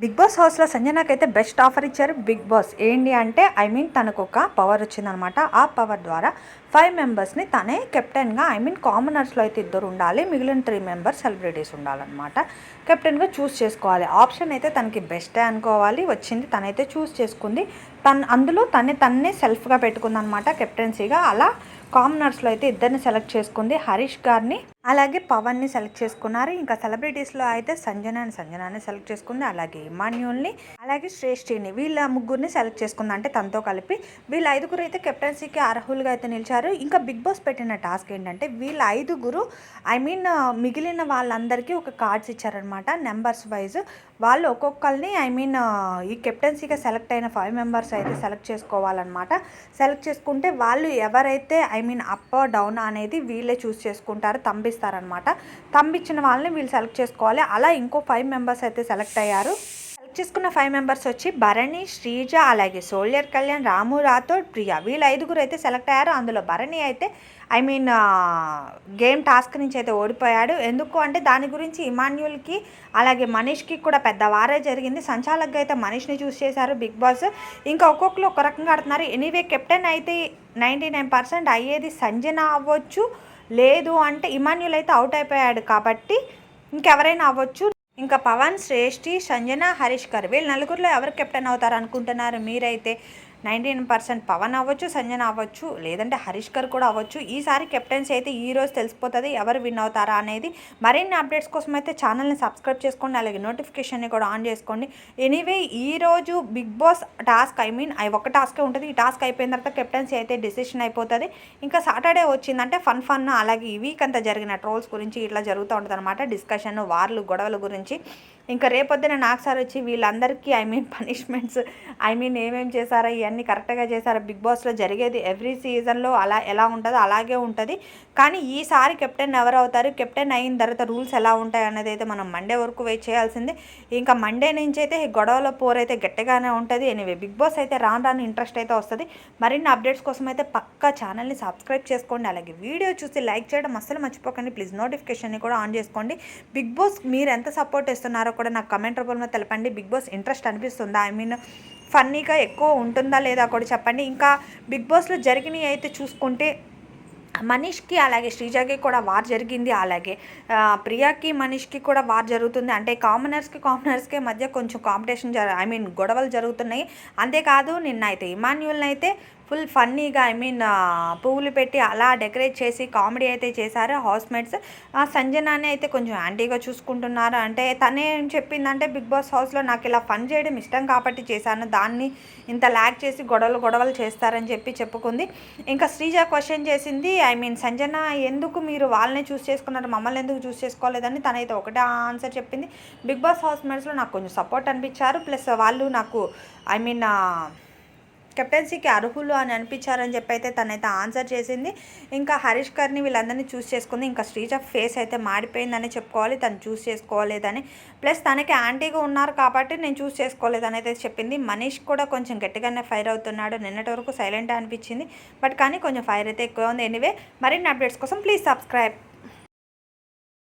Big boss హౌస్లో సంజనాకైతే best offer ఇచ్చారు big boss. ఏంటి అంటే తనకు ఒక పవర్ వచ్చిందనమాట. ఆ పవర్ ద్వారా 5 మెంబర్స్ని తనే కెప్టెన్గా కామనర్స్లో అయితే 2 ఉండాలి, మిగిలిన 3 మెంబర్స్ సెలబ్రిటీస్ ఉండాలన్నమాట. కెప్టెన్గా చూస్ చేసుకోవాలి. ఆప్షన్ అయితే తనకి బెస్టే అనుకోవాలి, వచ్చింది తనైతే చూస్ చేసుకుంది. అందులో తన్నే సెల్ఫ్గా పెట్టుకుందనమాట కెప్టెన్సీగా. అలా కామనర్స్లో అయితే 2ని సెలెక్ట్ చేసుకుంది, హరీష్ గారిని అలాగే పవన్ని సెలెక్ట్ చేసుకున్నారు. ఇంకా సెలబ్రిటీస్లో అయితే సంజనాని సెలెక్ట్ చేసుకుంది, అలాగే ఇమాన్యుల్ని, అలాగే శ్రేష్ఠిని, వీళ్ళ ముగ్గురిని సెలెక్ట్ చేసుకుంది. అంటే తనతో కలిపి వీళ్ళ 5గురు అయితే కెప్టెన్సీకి అర్హులుగా అయితే నిలిచారు. ఇంకా బిగ్ బాస్ పెట్టిన టాస్క్ ఏంటంటే వీళ్ళ 5గురు మిగిలిన వాళ్ళందరికీ ఒక కార్డ్స్ ఇచ్చారనమాట, నెంబర్స్ వైజ్. వాళ్ళు ఒక్కొక్కరిని ఈ కెప్టెన్సీగా సెలెక్ట్ అయిన 5 మెంబర్స్ అయితే సెలెక్ట్ చేసుకోవాలన్నమాట. సెలెక్ట్ చేసుకుంటే వాళ్ళు ఎవరైతే అప్ డౌన్ అనేది వీళ్ళే చూస్ చేసుకుంటారు, తంబిస్తారనమాట. తంబిచ్చిన వాళ్ళని వీళ్ళు సెలెక్ట్ చేసుకోవాలి. అలా ఇంకో 5 మెంబర్స్ అయితే సెలెక్ట్ అయ్యారు. సెలెక్ట్ చేసుకున్న 5 మెంబర్స్ వచ్చి భరణి, శ్రీజ, అలాగే సోల్జర్ కళ్యాణ్, రాము రాథోడ్, ప్రియా, వీళ్ళ 5గురు అయితే సెలెక్ట్ అయ్యారు. అందులో భరణి అయితే గేమ్ టాస్క్ నుంచి అయితే ఓడిపోయాడు. ఎందుకు అంటే దాని గురించి ఇమాన్యుల్కి అలాగే మనీష్కి కూడా పెద్ద వారే జరిగింది. సంచాలకుగా అయితే మనీష్ని చూస్ చేశారు బిగ్ బాస్. ఇంకా ఒక్కొక్కరు ఒక రకంగా ఆడుతున్నారు. ఎనీవే కెప్టెన్ అయితే 99% అయ్యేది సంజన అవ్వచ్చు, లేదు అంటే ఇమాన్యుల్ అయితే అవుట్ అయిపోయాడు కాబట్టి ఇంకెవరైనా అవ్వచ్చు. ఇంకా పవన్, శ్రేష్ఠి, సంజన, హరీష్ గారు, వీళ్ళు నలుగురిలో ఎవరు కెప్టెన్ అవుతారు అనుకుంటున్నారు మీరైతే? 99% పవన్ అవ్వచ్చు, సంజన అవ్వచ్చు, లేదంటే హరీష్ గారు కూడా అవ్వచ్చు. ఈసారి కెప్టెన్సీ అయితే ఈరోజు తెలిసిపోతుంది ఎవరు విన్ అవుతారా అనేది. మరిన్ని అప్డేట్స్ కోసం అయితే ఛానల్ని సబ్స్క్రైబ్ చేసుకోండి, అలాగే నోటిఫికేషన్ని కూడా ఆన్ చేసుకోండి. ఎనీవే ఈరోజు బిగ్ బాస్ టాస్క్ ఒక టాస్కే ఉంటుంది. ఈ టాస్క్ అయిపోయిన తర్వాత కెప్టెన్సీ అయితే డిసిషన్ అయిపోతుంది. ఇంకా సాటర్డే వచ్చిందంటే ఫన్ అలాగే ఈ వీక్ అంతా జరిగిన ట్రోల్స్ గురించి ఇట్లా జరుగుతూ ఉంటుంది అనమాట, డిస్కషన్, వార్లు, గొడవల గురించి. ఇంకా రేపొద్దున నాకు సార్ వచ్చి వీళ్ళందరికీ పనిష్మెంట్స్ ఏమేమి చేశారో ఇవన్నీ కరెక్ట్గా చేశారో. బిగ్ బాస్లో జరిగేది ఎవ్రీ సీజన్లో అలా ఎలా ఉంటుందో అలాగే ఉంటుంది. కానీ ఈసారి కెప్టెన్ ఎవరు అవుతారు, కెప్టెన్ అయిన తర్వాత రూల్స్ ఎలా ఉంటాయి అన్నది అయితే మనం మండే వరకు వెయిట్ చేయాల్సిందే. ఇంకా మండే నుంచి అయితే గొడవల పోరైతే గట్టిగానే ఉంటుంది. ఎనీవే బిగ్ బాస్ అయితే రాను ఇంట్రెస్ట్ అయితే వస్తుంది. మరిన్ని అప్డేట్స్ కోసం అయితే పక్కా ఛానల్ని సబ్స్క్రైబ్ చేసుకోండి, అలాగే వీడియో చూసి లైక్ చేయడం అస్సలు మర్చిపోకండి ప్లీజ్. నోటిఫికేషన్ని కూడా ఆన్ చేసుకోండి. బిగ్ బాస్ మీరు ఎంత సపోర్ట్ ఇస్తున్నారో కూడా నాకు కమెంట్ రూపంలో తెలపండి. బిగ్ బాస్ ఇంట్రెస్ట్ అనిపిస్తుందా, ఫన్నీగా ఎక్కువ ఉంటుందా లేదా కూడా చెప్పండి. ఇంకా బిగ్ బాస్లో జరిగినవి అయితే చూసుకుంటే మనీష్కి అలాగే శ్రీజాకి కూడా వార్ జరిగింది, అలాగే ప్రియాకి మనీష్కి కూడా వార్ జరుగుతుంది. అంటే కామనర్స్కి మధ్య కొంచెం కాంపిటీషన్ గొడవలు జరుగుతున్నాయి. అంతేకాదు నిన్న అయితే ఇమాన్యుల్ని అయితే ఫుల్ ఫన్నీగా పువ్వులు పెట్టి అలా డెకరేట్ చేసి కామెడీ అయితే చేశారు హౌస్మేట్స్. సంజనాని అయితే కొంచెం యాంటీగా చూసుకుంటున్నారు. అంటే తనే ఏం చెప్పిందంటే బిగ్ బాస్ హౌస్లో నాకు ఇలా ఫన్ చేయడం ఇష్టం కాబట్టి చేశాను, దాన్ని ఇంత ల్యాగ్ చేసి గొడవలు చేస్తారని చెప్పుకుంది. ఇంకా శ్రీజ క్వశ్చన్ చేసింది, సంజన ఎందుకు మీరు వాళ్ళని చూస్ చేసుకున్నారు, మమ్మల్ని ఎందుకు చూస్ చేసుకోలేదని. తనైతే ఒకటే ఆన్సర్ చెప్పింది, బిగ్ బాస్ హౌస్మేట్స్లో నాకు కొంచెం సపోర్ట్ అనిపించారు, ప్లస్ వాళ్ళు నాకు కెప్టెన్సీకి అర్హులు అని అనిపించారని చెప్పి అయితే తనైతే ఆన్సర్ చేసింది. ఇంకా హరీష్ గారిని వీళ్ళందరినీ చూస్ చేసుకుంది. ఇంకా శ్రీజ ఫేస్ అయితే మాడిపోయిందని చెప్పుకోవాలి, తను చూస్ చేసుకోలేదని. ప్లస్ తనకి యాంటీగా ఉన్నారు కాబట్టి నేను చూస్ చేసుకోలేదని అయితే చెప్పింది. మనీష్ కూడా కొంచెం గట్టిగానే ఫైర్ అవుతున్నాడు, నిన్నటి వరకు సైలెంట్ అనిపించింది, బట్ కానీ కొంచెం ఫైర్ అయితే ఎక్కువ ఉంది. ఎనీవే మరిన్ని అప్డేట్స్ కోసం ప్లీజ్ సబ్స్క్రైబ్.